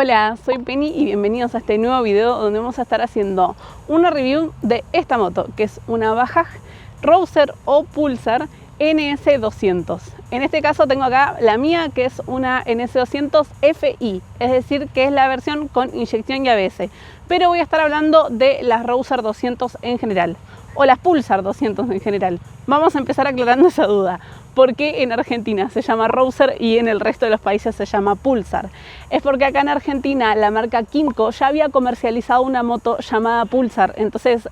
Hola, soy Penny y bienvenidos a este nuevo video donde vamos a estar haciendo una review de esta moto, que es una Bajaj Rouser o Pulsar NS200. En este caso tengo acá la mía, que es una NS200 FI, es decir, que es la versión con inyección y ABS. Pero voy a estar hablando de las Rouser 200 en general, o las Pulsar 200 en general. Vamos a empezar aclarando esa duda. ¿Por qué en Argentina se llama Rouser y en el resto de los países se llama Pulsar? Es porque acá en Argentina la marca Kymco ya había comercializado una moto llamada Pulsar, entonces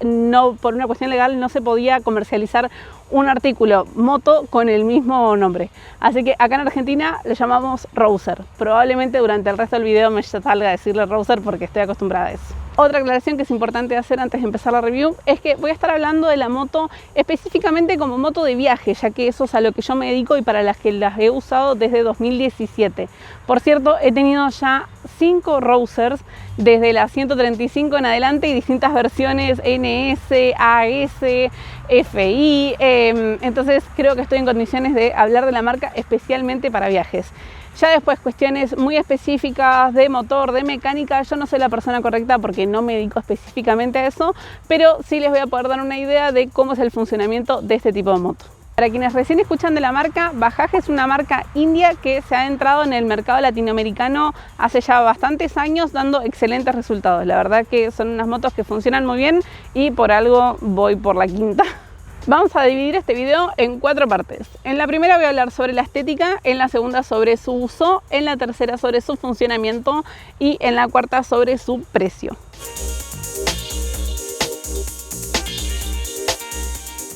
por una cuestión legal no se podía comercializar un artículo moto con el mismo nombre. Así que acá en Argentina le llamamos Rouser. Probablemente durante el resto del video me salga a decirle Rouser porque estoy acostumbrada a eso. Otra aclaración que es importante hacer antes de empezar la review es que voy a estar hablando de la moto específicamente como moto de viaje, ya que eso es a lo que yo me dedico y para las que las he usado desde 2017. Por cierto, he tenido ya 5 Rousers desde la 135 en adelante y distintas versiones NS, AS, FI, entonces creo que estoy en condiciones de hablar de la marca especialmente para viajes. Ya después cuestiones muy específicas de motor, de mecánica, yo no soy la persona correcta porque no me dedico específicamente a eso, pero sí les voy a poder dar una idea de cómo es el funcionamiento de este tipo de moto. Para quienes recién escuchan de la marca, Bajaj es una marca india que se ha entrado en el mercado latinoamericano hace ya bastantes años dando excelentes resultados. La verdad que son unas motos que funcionan muy bien y por algo voy por la quinta. Vamos a dividir este video en 4 partes. En la primera voy a hablar sobre la estética, en la segunda sobre su uso, en la tercera sobre su funcionamiento y en la cuarta sobre su precio.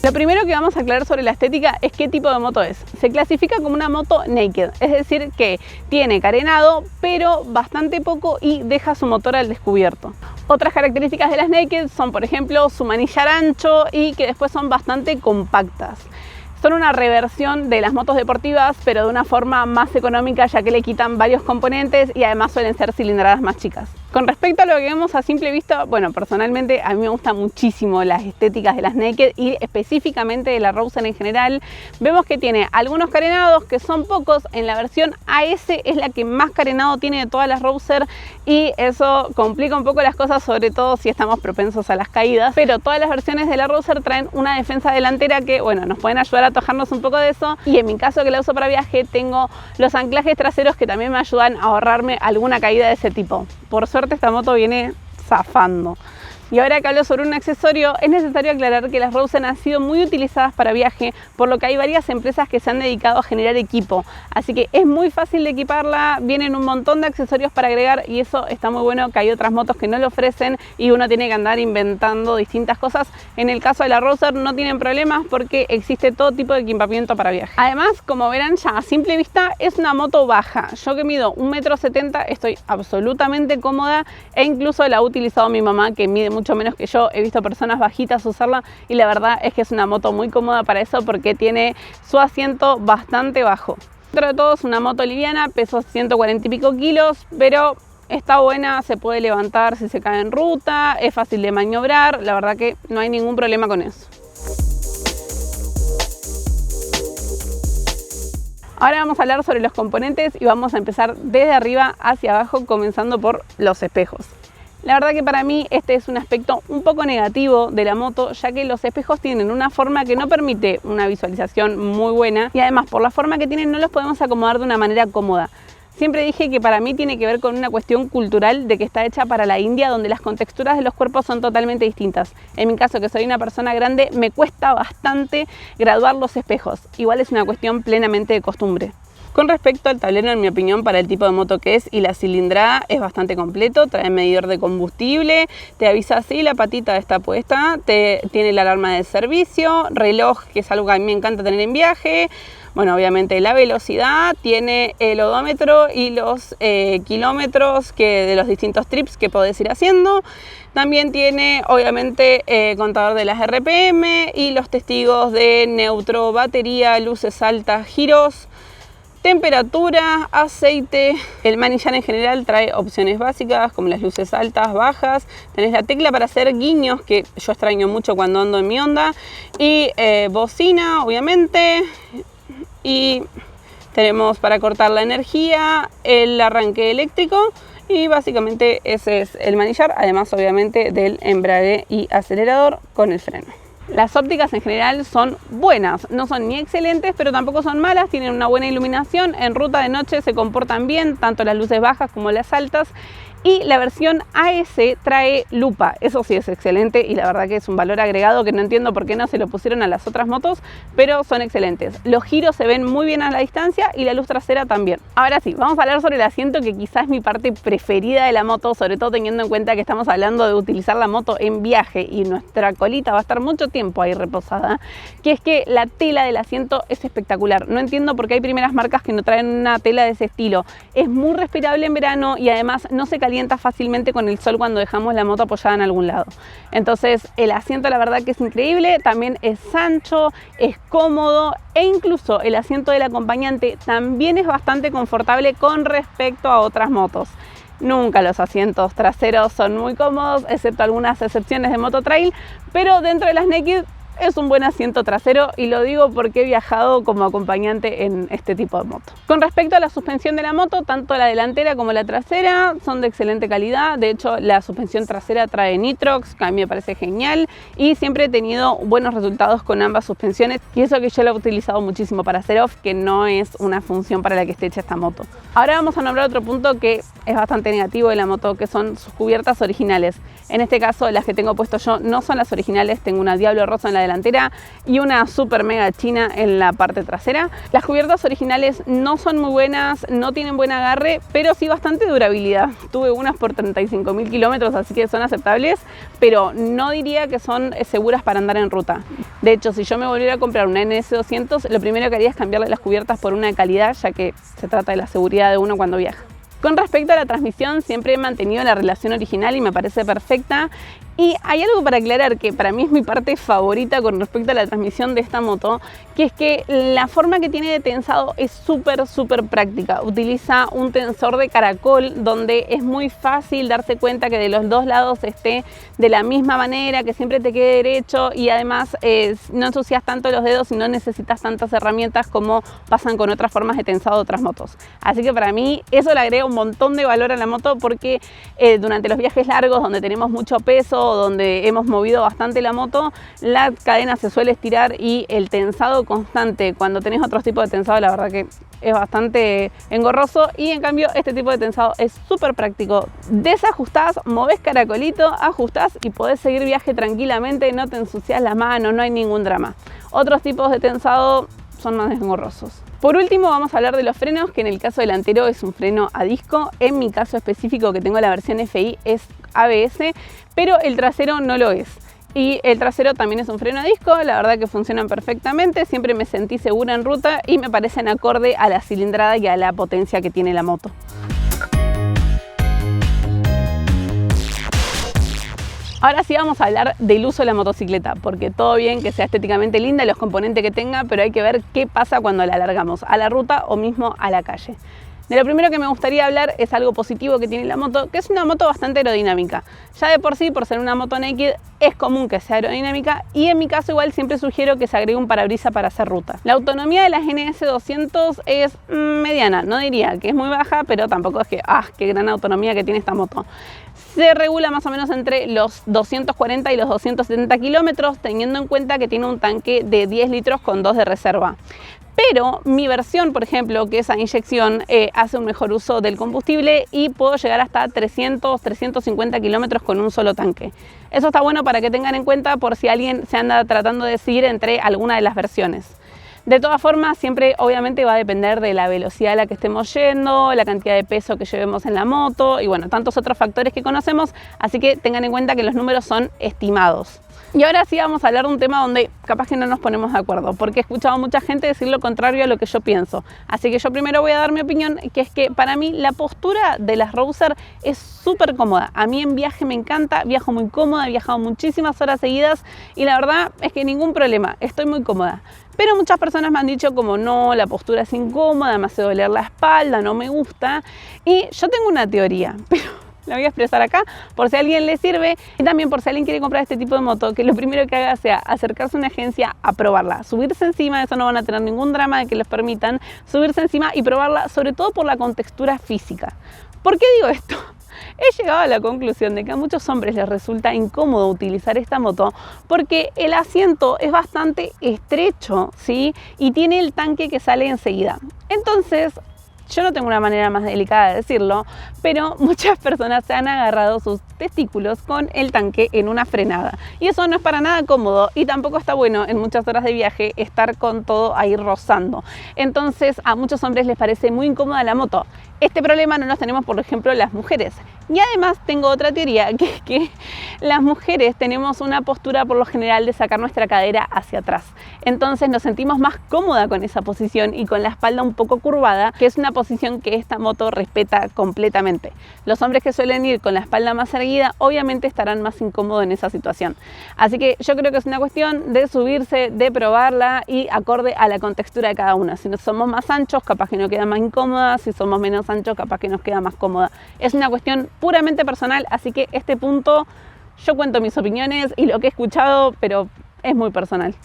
Lo primero que vamos a aclarar sobre la estética es qué tipo de moto es. Se clasifica como una moto naked, es decir que tiene carenado pero bastante poco y deja su motor al descubierto. Otras características de las naked son, por ejemplo, su manillar ancho y que después son bastante compactas. Son una reversión de las motos deportivas, pero de una forma más económica, ya que le quitan varios componentes y además suelen ser cilindradas más chicas. Con respecto a lo que vemos a simple vista, bueno, personalmente a mí me gustan muchísimo las estéticas de las naked y específicamente de la Rouser en general. Vemos que tiene algunos carenados que son pocos. En la versión AS es la que más carenado tiene de todas las Rouser y eso complica un poco las cosas, sobre todo si estamos propensos a las caídas. Pero todas las versiones de la Rouser traen una defensa delantera que, bueno, nos pueden ayudar a atojarnos un poco de eso. Y en mi caso, que la uso para viaje, tengo los anclajes traseros que también me ayudan a ahorrarme alguna caída de ese tipo. Por suerte esta moto viene zafando. Y ahora que hablo sobre un accesorio, es necesario aclarar que las Rouser han sido muy utilizadas para viaje, por lo que hay varias empresas que se han dedicado a generar equipo. Así que es muy fácil de equiparla, vienen un montón de accesorios para agregar y eso está muy bueno, que hay otras motos que no lo ofrecen y uno tiene que andar inventando distintas cosas. En el caso de la Rouser no tienen problemas porque existe todo tipo de equipamiento para viaje. Además, como verán ya a simple vista, es una moto baja. Yo que mido 1,70 m estoy absolutamente cómoda e incluso la ha utilizado mi mamá, que mide mucho menos que yo. He visto personas bajitas usarla y la verdad es que es una moto muy cómoda para eso porque tiene su asiento bastante bajo. Dentro de todo es una moto liviana, peso 140 y pico kilos, pero está buena, se puede levantar si se cae en ruta, es fácil de maniobrar, la verdad que no hay ningún problema con eso. Ahora vamos a hablar sobre los componentes y vamos a empezar desde arriba hacia abajo, comenzando por los espejos. La verdad que para mí este es un aspecto un poco negativo de la moto, ya que los espejos tienen una forma que no permite una visualización muy buena y además por la forma que tienen no los podemos acomodar de una manera cómoda. Siempre dije que para mí tiene que ver con una cuestión cultural de que está hecha para la India, donde las contexturas de los cuerpos son totalmente distintas. En mi caso, que soy una persona grande, me cuesta bastante graduar los espejos. Igual es una cuestión plenamente de costumbre. Con respecto al tablero, en mi opinión, para el tipo de moto que es y la cilindrada, es bastante completo. Trae medidor de combustible, te avisa si la patita está puesta, tiene la alarma de servicio, reloj, que es algo que a mí me encanta tener en viaje. Bueno, obviamente la velocidad, tiene el odómetro y los kilómetros de los distintos trips que podés ir haciendo. También tiene, obviamente, contador de las RPM y los testigos de neutro, batería, luces altas, giros, temperatura, aceite. El manillar en general trae opciones básicas como las luces altas, bajas. Tenés la tecla para hacer guiños, que yo extraño mucho cuando ando en mi Honda. Y bocina, obviamente. Y tenemos para cortar la energía, el arranque eléctrico Y básicamente ese es el manillar, además obviamente del embrague y acelerador con el freno. Las ópticas en general son buenas, no son ni excelentes, pero tampoco son malas, tienen una buena iluminación, en ruta de noche se comportan bien, tanto las luces bajas como las altas. Y la versión AS trae lupa, eso sí es excelente y la verdad que es un valor agregado que no entiendo por qué no se lo pusieron a las otras motos, pero son excelentes. Los giros se ven muy bien a la distancia y la luz trasera también. Ahora sí, vamos a hablar sobre el asiento, que quizás es mi parte preferida de la moto, sobre todo teniendo en cuenta que estamos hablando de utilizar la moto en viaje y nuestra colita va a estar mucho tiempo ahí reposada, que es que la tela del asiento es espectacular. No entiendo por qué hay primeras marcas que no traen una tela de ese estilo. Es muy respirable en verano y además no se calienta fácilmente con el sol cuando dejamos la moto apoyada en algún lado. Entonces el asiento la verdad que es increíble, también es ancho, es cómodo e incluso el asiento del acompañante también es bastante confortable con respecto a otras motos. Nunca los asientos traseros son muy cómodos, excepto algunas excepciones de moto trail, pero dentro de las Naked es un buen asiento trasero y lo digo porque he viajado como acompañante en este tipo de moto. Con respecto a la suspensión de la moto, tanto la delantera como la trasera son de excelente calidad. De hecho, la suspensión trasera trae Nitrox, que a mí me parece genial, y siempre he tenido buenos resultados con ambas suspensiones, y eso que yo la he utilizado muchísimo para hacer off, que no es una función para la que esté hecha esta moto. Ahora vamos a nombrar otro punto que es bastante negativo de la moto, que son sus cubiertas originales. En este caso, las que tengo puesto yo no son las originales, tengo una Diablo Rosa en la delantera y una super mega china en la parte trasera. Las cubiertas originales no son muy buenas, no tienen buen agarre, pero sí bastante durabilidad. Tuve unas por 35.000 kilómetros, así que son aceptables, pero no diría que son seguras para andar en ruta. De hecho, si yo me volviera a comprar una NS200, lo primero que haría es cambiarle las cubiertas por una de calidad, ya que se trata de la seguridad de uno cuando viaja. Con respecto a la transmisión, siempre he mantenido la relación original y me parece perfecta. Y hay algo para aclarar que para mí es mi parte favorita con respecto a la transmisión de esta moto, que es que la forma que tiene de tensado es súper práctica. Utiliza un tensor de caracol donde es muy fácil darse cuenta que de los dos lados esté de la misma manera, que siempre te quede derecho, y además no ensucias tanto los dedos y no necesitas tantas herramientas como pasan con otras formas de tensado de otras motos. Así que para mí eso le agrega un montón de valor a la moto, porque durante los viajes largos donde tenemos mucho peso, donde hemos movido bastante la moto, la cadena se suele estirar y el tensado constante, cuando tenés otros tipos de tensado, la verdad que es bastante engorroso, y en cambio este tipo de tensado es súper práctico. Desajustás, movés caracolito, ajustás y podés seguir viaje tranquilamente, no te ensucias las manos, no hay ningún drama. Otros tipos de tensado son más engorrosos. Por último, vamos a hablar de los frenos, que en el caso delantero es un freno a disco. En mi caso específico, que tengo la versión FI, es ABS, pero el trasero no lo es. Y el trasero también es un freno a disco, la verdad que funcionan perfectamente, siempre me sentí segura en ruta y me parecen acorde a la cilindrada y a la potencia que tiene la moto. Ahora sí vamos a hablar del uso de la motocicleta, porque todo bien que sea estéticamente linda y los componentes que tenga, pero hay que ver qué pasa cuando la alargamos a la ruta o mismo a la calle. De lo primero que me gustaría hablar es algo positivo que tiene la moto, que es una moto bastante aerodinámica. Ya de por sí, por ser una moto naked, es común que sea aerodinámica, y en mi caso igual siempre sugiero que se agregue un parabrisas para hacer ruta. La autonomía de las NS200 es mediana, no diría que es muy baja, pero tampoco es que, qué gran autonomía que tiene esta moto. Se regula más o menos entre los 240 y los 270 kilómetros, teniendo en cuenta que tiene un tanque de 10 litros con 2 de reserva. Pero mi versión, por ejemplo, que es a inyección, hace un mejor uso del combustible y puedo llegar hasta 300-350 kilómetros con un solo tanque. Eso está bueno para que tengan en cuenta por si alguien se anda tratando de decidir entre alguna de las versiones. De todas formas, siempre obviamente va a depender de la velocidad a la que estemos yendo, la cantidad de peso que llevemos en la moto y bueno, tantos otros factores que conocemos, así que tengan en cuenta que los números son estimados. Y ahora sí vamos a hablar de un tema donde capaz que no nos ponemos de acuerdo, porque he escuchado a mucha gente decir lo contrario a lo que yo pienso. Así que yo primero voy a dar mi opinión, que es que para mí la postura de las Rouser es súper cómoda. A mí en viaje me encanta, viajo muy cómoda, he viajado muchísimas horas seguidas y la verdad es que ningún problema, estoy muy cómoda. Pero muchas personas me han dicho como no, la postura es incómoda, me hace doler la espalda, no me gusta. Y yo tengo una teoría, pero la voy a expresar acá por si a alguien le sirve y también por si alguien quiere comprar este tipo de moto, que lo primero que haga sea acercarse a una agencia a probarla, subirse encima, eso no van a tener ningún drama de que les permitan subirse encima y probarla, sobre todo por la contextura física. ¿Por qué digo esto? he llegado a la conclusión de que a muchos hombres les resulta incómodo utilizar esta moto porque el asiento es bastante estrecho, ¿sí? Y tiene el tanque que sale enseguida. Entonces, yo no tengo una manera más delicada de decirlo, pero muchas personas se han agarrado sus testículos con el tanque en una frenada. Y eso no es para nada cómodo y tampoco está bueno en muchas horas de viaje estar con todo ahí rozando. Entonces a muchos hombres les parece muy incómoda la moto. Este problema no lo tenemos, por ejemplo, las mujeres. Y además tengo otra teoría, que es que las mujeres tenemos una postura por lo general de sacar nuestra cadera hacia atrás. Entonces nos sentimos más cómoda con esa posición y con la espalda un poco curvada, que es una posición que esta moto respeta completamente. Los hombres que suelen ir con la espalda más erguida obviamente estarán más incómodos en esa situación. Así que yo creo que es una cuestión de subirse, de probarla y acorde a la contextura de cada una. Si somos más anchos, capaz que nos queda más incómoda. Si somos menos anchos, capaz que nos queda más cómoda. Es una cuestión puramente personal, así que este punto yo cuento mis opiniones y lo que he escuchado, pero es muy personal.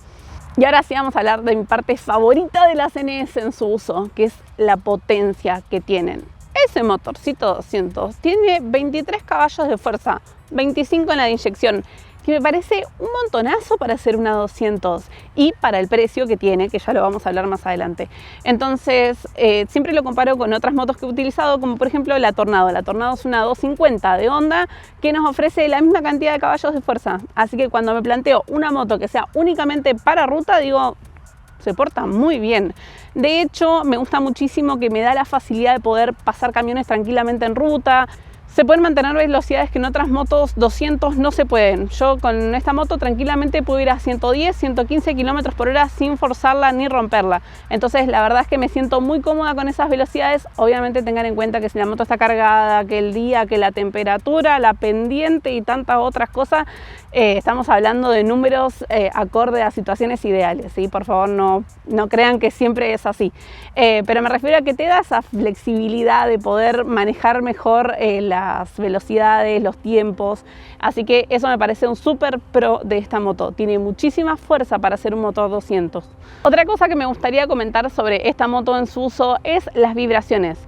Y ahora sí vamos a hablar de mi parte favorita de las NS en su uso, que es la potencia que tienen. Ese motorcito 200 tiene 23 caballos de fuerza, 25 en la de inyección, que me parece un montonazo para hacer una 200 y para el precio que tiene, que ya lo vamos a hablar más adelante. Entonces, siempre lo comparo con otras motos que he utilizado, como por ejemplo la Tornado. La Tornado es una 250 de Honda que nos ofrece la misma cantidad de caballos de fuerza. Así que cuando me planteo una moto que sea únicamente para ruta, digo, se porta muy bien. De hecho, me gusta muchísimo que me da la facilidad de poder pasar camiones tranquilamente en ruta. Se pueden mantener velocidades que en otras motos 200 no se pueden. Yo con esta moto tranquilamente puedo ir a 110, 115 km por hora sin forzarla ni romperla. Entonces la verdad es que me siento muy cómoda con esas velocidades. Obviamente tengan en cuenta que si la moto está cargada, que el día, que la temperatura, la pendiente y tantas otras cosas, estamos hablando de números acorde a situaciones ideales, ¿sí? Por favor no crean que siempre es así. Pero me refiero a que te da esa flexibilidad de poder manejar mejor las velocidades, los tiempos, así que eso me parece un súper pro de esta moto. Tiene muchísima fuerza para hacer un motor 200. Otra cosa que me gustaría comentar sobre esta moto en su uso es las vibraciones,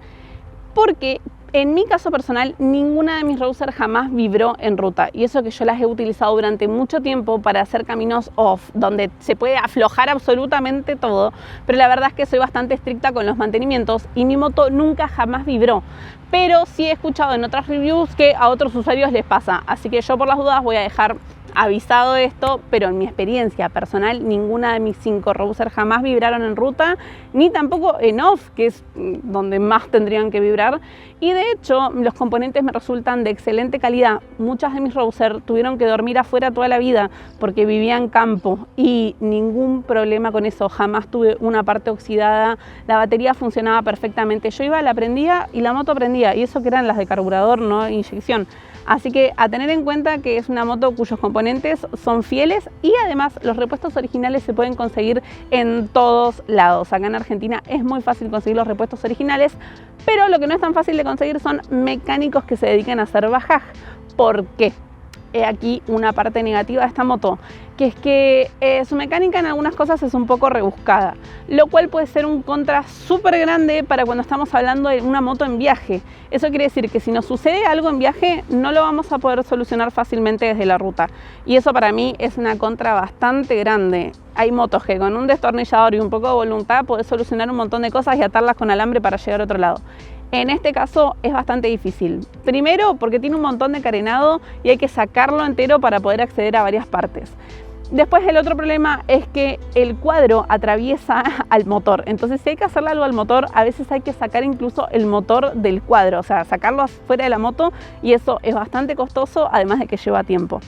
porque en mi caso personal, ninguna de mis Rouser jamás vibró en ruta, y eso que yo las he utilizado durante mucho tiempo para hacer caminos off, donde se puede aflojar absolutamente todo, pero la verdad es que soy bastante estricta con los mantenimientos y mi moto nunca jamás vibró. Pero sí he escuchado en otras reviews que a otros usuarios les pasa, así que yo por las dudas voy a dejar avisado esto, pero en mi experiencia personal ninguna de mis 5 Rouser jamás vibraron en ruta, ni tampoco en off, que es donde más tendrían que vibrar. Y de hecho los componentes me resultan de excelente calidad. Muchas de mis Rouser tuvieron que dormir afuera toda la vida porque vivía en campo y ningún problema con eso, jamás tuve una parte oxidada, la batería funcionaba perfectamente. Yo iba, la prendía y la moto prendía, y eso que eran las de carburador, no inyección. Así que a tener en cuenta que es una moto cuyos componentes son fieles y además los repuestos originales se pueden conseguir en todos lados. Acá en Argentina es muy fácil conseguir los repuestos originales, pero lo que no es tan fácil de conseguir son mecánicos que se dediquen a hacer bajaj. ¿Por qué? He aquí una parte negativa de esta moto, que es que su mecánica en algunas cosas es un poco rebuscada, lo cual puede ser un contra súper grande para cuando estamos hablando de una moto en viaje. Eso quiere decir que si nos sucede algo en viaje no lo vamos a poder solucionar fácilmente desde la ruta, y eso para mí es una contra bastante grande. Hay motos que con un destornillador y un poco de voluntad podés solucionar un montón de cosas y atarlas con alambre para llegar a otro lado. En este caso es bastante difícil. Primero porque tiene un montón de carenado y hay que sacarlo entero para poder acceder a varias partes. Después el otro problema es que el cuadro atraviesa al motor. Entonces si hay que hacerle algo al motor, a veces hay que sacar incluso el motor del cuadro, o sea, sacarlo afuera de la moto, y eso es bastante costoso, además de que lleva tiempo.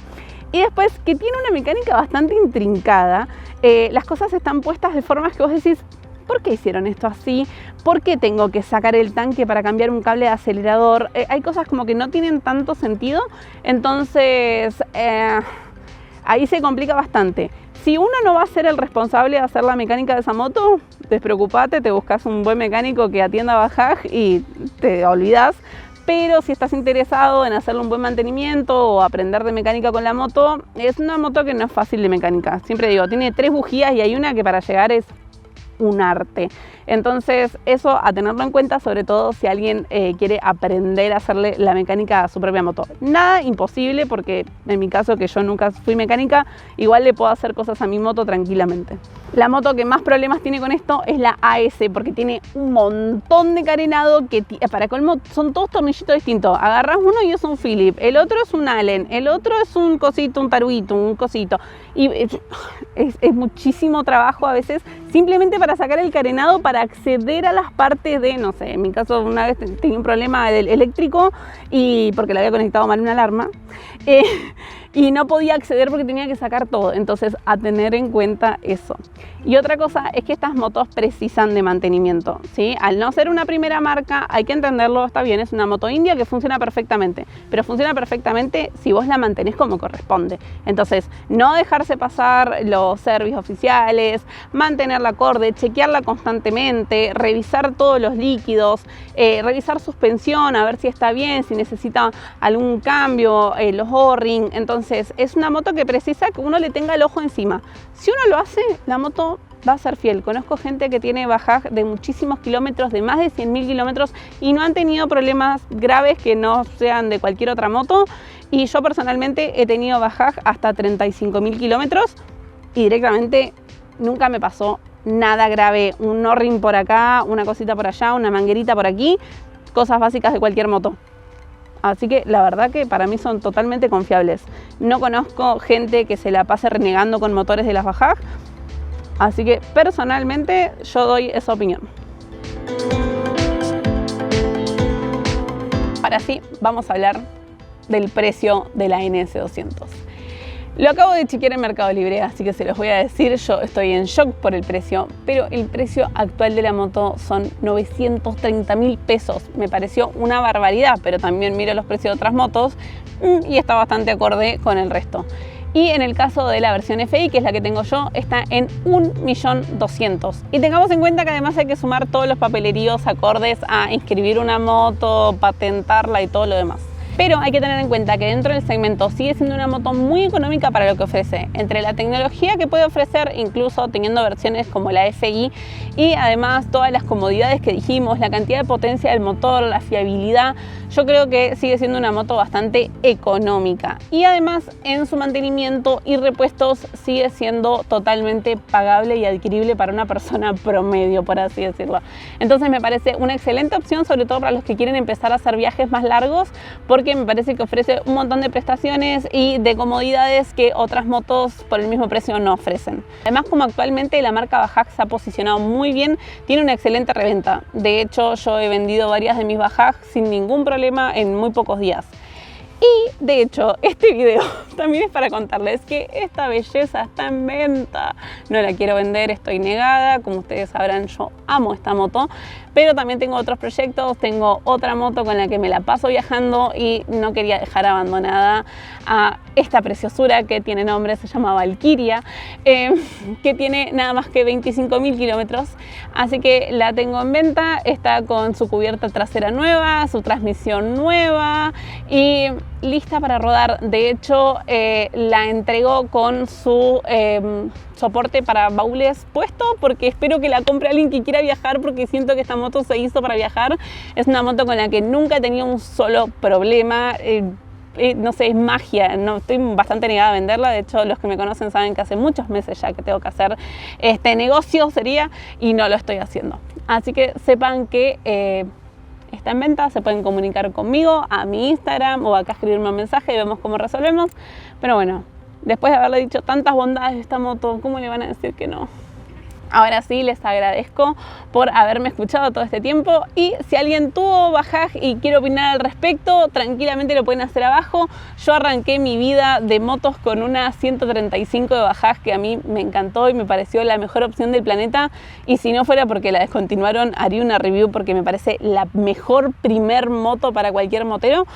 Y después que tiene una mecánica bastante intrincada, las cosas están puestas de formas que vos decís, ¿por qué hicieron esto así? ¿Por qué tengo que sacar el tanque para cambiar un cable de acelerador? Hay cosas como que no tienen tanto sentido, entonces ahí se complica bastante. Si uno no va a ser el responsable de hacer la mecánica de esa moto, despreocupate, te buscas un buen mecánico que atienda bajaj y te olvidas. Pero si estás interesado en hacerle un buen mantenimiento o aprender de mecánica con la moto, es una moto que no es fácil de mecánica. Siempre digo, tiene 3 bujías y hay una que para llegar es un arte. Entonces eso a tenerlo en cuenta, sobre todo si alguien quiere aprender a hacerle la mecánica a su propia moto. Nada imposible, porque en mi caso, que yo nunca fui mecánica, igual le puedo hacer cosas a mi moto tranquilamente. La moto que más problemas tiene con esto es la AS, porque tiene un montón de carenado que para colmo son todos tornillitos distintos. Agarras uno y es un Philip, el otro es un Allen, el otro es un cosito, un taruguito, un cosito. Y es muchísimo trabajo a veces simplemente para sacar el carenado, para acceder a las partes de, no sé, en mi caso una vez tenía un problema del eléctrico y porque le había conectado mal una alarma. Y no podía acceder porque tenía que sacar todo. Entonces, a tener en cuenta eso. Y otra cosa es que estas motos precisan de mantenimiento, ¿sí? Al no ser una primera marca, hay que entenderlo, está bien, es una moto india que funciona perfectamente, pero funciona perfectamente si vos la mantenés como corresponde. Entonces, no dejarse pasar los servicios oficiales, mantenerla acorde, chequearla constantemente, revisar todos los líquidos, revisar suspensión, a ver si está bien, si necesita algún cambio, los O-ring. Entonces, es una moto que precisa que uno le tenga el ojo encima. Si uno lo hace, la moto va a ser fiel. Conozco gente que tiene bajaj de muchísimos kilómetros, de más de 100.000 kilómetros, y no han tenido problemas graves que no sean de cualquier otra moto. Y yo personalmente he tenido bajaj hasta 35.000 kilómetros y directamente nunca me pasó nada grave. Un O-ring por acá, una cosita por allá, una manguerita por aquí, cosas básicas de cualquier moto. Así que la verdad que para mí son totalmente confiables. No conozco gente que se la pase renegando con motores de las bajaj, así que personalmente yo doy esa opinión. Ahora sí, vamos a hablar del precio de la NS200. Lo acabo de chequear en Mercado Libre, así que se los voy a decir. Yo estoy en shock por el precio, pero el precio actual de la moto son 930.000 pesos. Me pareció una barbaridad, pero también miro los precios de otras motos y está bastante acorde con el resto. Y en el caso de la versión FI, que es la que tengo yo, está en 1.200.000. Y tengamos en cuenta que además hay que sumar todos los papeleríos acordes a inscribir una moto, patentarla y todo lo demás. Pero hay que tener en cuenta que dentro del segmento sigue siendo una moto muy económica para lo que ofrece, entre la tecnología que puede ofrecer, incluso teniendo versiones como la FI, y además todas las comodidades que dijimos, la cantidad de potencia del motor, la fiabilidad. Yo creo que sigue siendo una moto bastante económica, y además en su mantenimiento y repuestos sigue siendo totalmente pagable y adquirible para una persona promedio, por así decirlo. Entonces me parece una excelente opción, sobre todo para los que quieren empezar a hacer viajes más largos, porque me parece que ofrece un montón de prestaciones y de comodidades que otras motos por el mismo precio no ofrecen. Además, como actualmente la marca Bajaj se ha posicionado muy bien, tiene una excelente reventa. De hecho, yo he vendido varias de mis Bajaj sin ningún problema en muy pocos días. Y de hecho, este video también es para contarles que esta belleza está en venta. No la quiero vender, estoy negada. Como ustedes sabrán, yo amo esta moto, pero también tengo otros proyectos. Tengo otra moto con la que me la paso viajando y no quería dejar abandonada a esta preciosura que tiene nombre, se llama Valkyria, que tiene nada más que 25.000 kilómetros. Así que la tengo en venta, está con su cubierta trasera nueva, su transmisión nueva y lista para rodar. De hecho, la entregó con su soporte para baúles puesto, porque espero que la compre alguien que quiera viajar, porque siento que esta moto se hizo para viajar. Es una moto con la que nunca he tenido un solo problema. No sé, es magia. No, estoy bastante negada a venderla. De hecho, los que me conocen saben que hace muchos meses ya que tengo que hacer este negocio, y no lo estoy haciendo. Así que sepan que está en venta, se pueden comunicar conmigo a mi Instagram o acá escribirme un mensaje y vemos cómo resolvemos. Pero bueno, después de haberle dicho tantas bondades de esta moto, ¿cómo le van a decir que no? Ahora sí, les agradezco por haberme escuchado todo este tiempo, y si alguien tuvo Bajaj y quiere opinar al respecto, tranquilamente lo pueden hacer abajo. Yo arranqué mi vida de motos con una 135 de Bajaj que a mí me encantó y me pareció la mejor opción del planeta, y si no fuera porque la descontinuaron haría una review porque me parece la mejor primer moto para cualquier motero.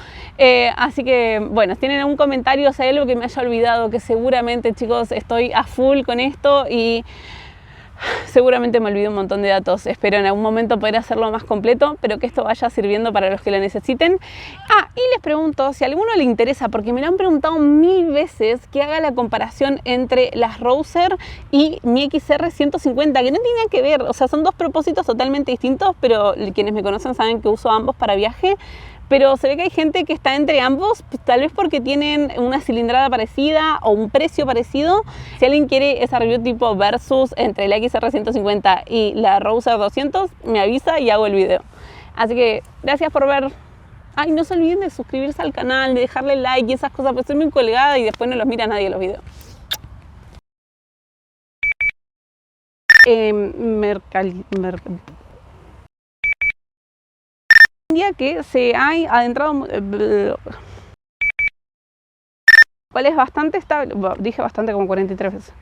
Así que bueno, si tienen algún comentario, si hay algo que me haya olvidado, que seguramente, chicos, estoy a full con esto y Seguramente me olvidé un montón de datos, espero en algún momento poder hacerlo más completo, pero que esto vaya sirviendo para los que lo necesiten. Y les pregunto si a alguno le interesa, porque me lo han preguntado 1000 veces, que haga la comparación entre las Roser y mi XR 150, que no tiene nada que ver, o sea, son dos propósitos totalmente distintos, pero quienes me conocen saben que uso ambos para viaje. Pero se ve que hay gente que está entre ambos, tal vez porque tienen una cilindrada parecida o un precio parecido. Si alguien quiere esa review tipo versus entre la XR 150 y la Roser 200, me avisa y hago el video. Así que gracias por ver. Ay, no se olviden de suscribirse al canal, de dejarle like y esas cosas, pues soy muy colgada y después no los mira nadie los videos. Día que se ha adentrado, cuál es bastante estable, dije bastante como 43 veces.